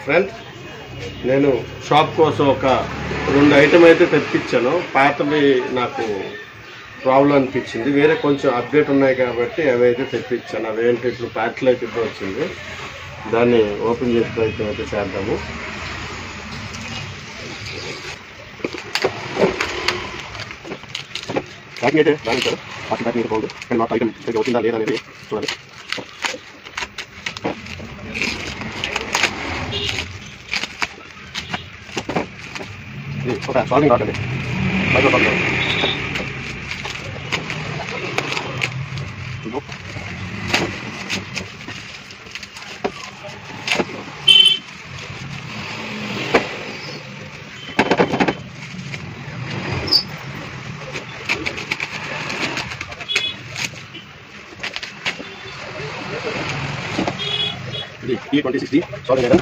Friends, నేను shop కోసం ఒక 2 ఐటమ్ అయితే తెప్పించాను. పాతవి నాకు ప్రాబ్లం అనిపించింది, వేరే కొంచెం అప్డేట్ ఉన్నాయి కాబట్టి అవి అయితే తెప్పించాను. అవేంటి ఇప్పుడు ప్యాక్లో అయితే ఇప్పుడు వచ్చింది, దాన్ని ఓపెన్ చేసి ప్రయత్నం అయితే చేద్దాము. ప్యాకింగ్ అయితే దాని ఇచ్చారు, ఫస్ట్ ప్యాకింగ్ అయితే బాగుంది, కానీ నాకు ఐటమ్ సరిగ్గా వచ్చిందా లేదా అనేది చూడాలి. ఇది ఒక సాల్వింగ్ రాడ్ అండి, మైక్రో సాల్వింగ్ రాడ్. ఇది T26D సాల్వింగ్ కదా,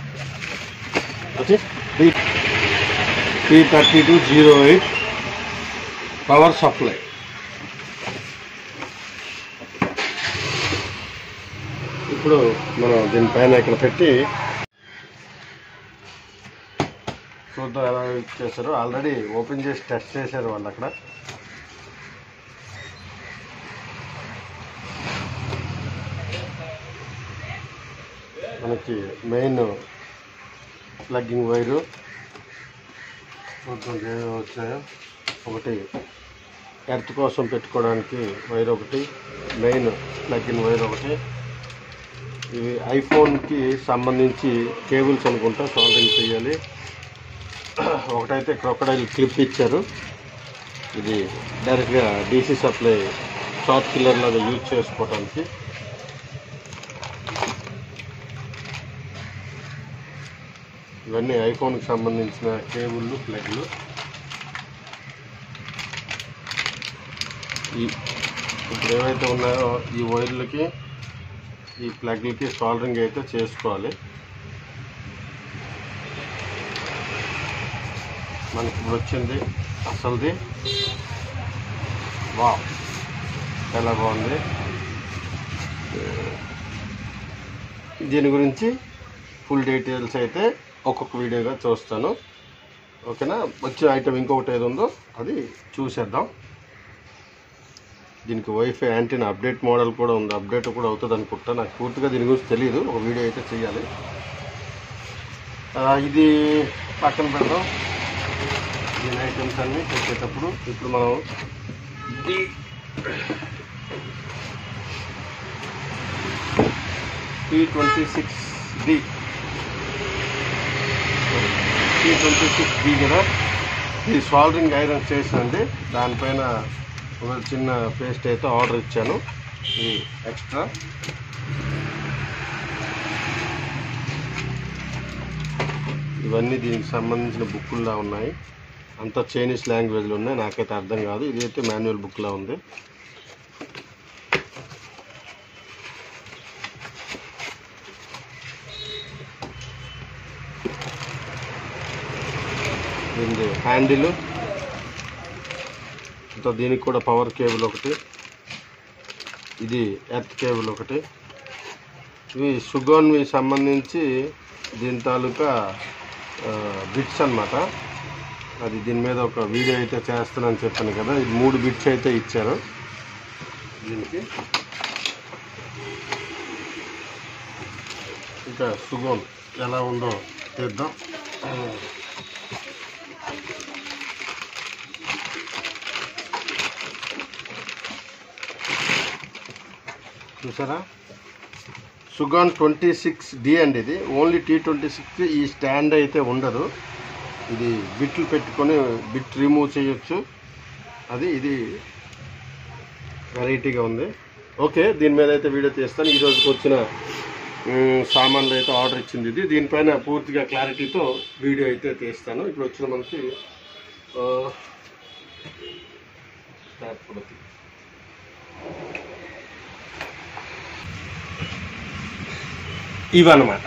వచ్చి P3208 పవర్ సప్లై. ఇప్పుడు మనం దీనిపైన ఇక్కడ పెట్టి చూద్దాం ఎలా యూజ్ చేశారు. ఆల్రెడీ ఓపెన్ చేసి టెస్ట్ చేశారు వాళ్ళు అక్కడ. మనకి మెయిన్ ప్లగ్గింగ్ వైరు వచ్చాయి, ఒకటి ఎర్త్ కోసం పెట్టుకోవడానికి వైర్ ఒకటి, మెయిన్ ప్లగ్ఇన్ వైర్ ఒకటి. ఇవి ఐఫోన్కి సంబంధించి కేబుల్స్ అనుకుంటా సాల్వింగ్ చేయాలి. ఒకటైతే క్రొకడైల్ క్లిప్ ఇచ్చారు, ఇది డైరెక్ట్గా డీసీ సప్లై షార్ట్ కిల్లర్ లాగా యూజ్ చేసుకోవడానికి. ఇవన్నీ ఐఫోన్కి సంబంధించిన కేబుళ్ళు, ప్లగ్లు. ఇప్పుడు ఏవైతే ఉన్నాయో ఈ వైర్లకి ఈ ప్లగ్లకి సాల్డరింగ్ అయితే చేసుకోవాలి. మనకి ఇప్పుడు వచ్చింది అసలుది. వావ్, చాలా బాగుంది. దీని గురించి ఫుల్ డీటెయిల్స్ అయితే ఒక్కొక్క వీడియోగా చూస్తాను, ఓకేనా. వచ్చే ఐటమ్ ఇంకొకటి ఏది ఉందో అది చూసేద్దాం. దీనికి వైఫై యాంటీనా అప్డేట్ మోడల్ కూడా ఉంది, అప్డేట్ కూడా అవుతుంది అనుకుంటా. నాకు పూర్తిగా దీని గురించి తెలియదు, ఒక వీడియో అయితే చేయాలి. ఇది పక్కన పెడదాం, దీని ఐటమ్స్ అన్నీ పెట్టేటప్పుడు. ఇప్పుడు మనం P26D కదా, ఇది సాల్డరింగ్ ఐరన్ చేసింది. దానిపైన ఒక చిన్న పేస్ట్ అయితే ఆర్డర్ ఇచ్చాను, ఇది ఎక్స్ట్రా. ఇవన్నీ దీనికి సంబంధించిన బుక్కుల్లా ఉన్నాయి, అంతా చైనీస్ లాంగ్వేజ్లో ఉన్నాయి, నాకైతే అర్థం కాదు. ఇది అయితే మాన్యువల్ బుక్లా ఉంది. దీని హ్యాండిల్, ఇంకా దీనికి కూడా పవర్ కేబుల్ ఒకటి, ఇది ఎర్త్ కేబుల్ ఒకటి. ఇవి సుగోన్వి సంబంధించి దీని తాలూకా బిట్స్ అన్నమాట. అది దీని మీద ఒక వీడియో అయితే చేస్తానని చెప్పాను కదా, ఇది 3 బిట్స్ అయితే ఇచ్చారు దీనికి. ఇంకా సుగోన్ ఎలా ఉందో తీద్దాం. చూసారా, సుగాన్ 26D అండి. ఇది ఓన్లీ T26. ఈ స్టాండ్ అయితే ఉండదు, ఇది బిట్లు పెట్టుకొని బిట్ రిమూవ్ చేయొచ్చు. ఇది వెరైటీగా ఉంది. ఓకే, దీని మీద అయితే వీడియో తీస్తాను. ఈరోజుకి వచ్చిన సామాన్లు అయితే ఆర్డర్ ఇచ్చింది ఇది, దీనిపైన పూర్తిగా క్లారిటీతో వీడియో అయితే తీస్తాను. ఇప్పుడు వచ్చిన మనకి ఇవన్నమాట.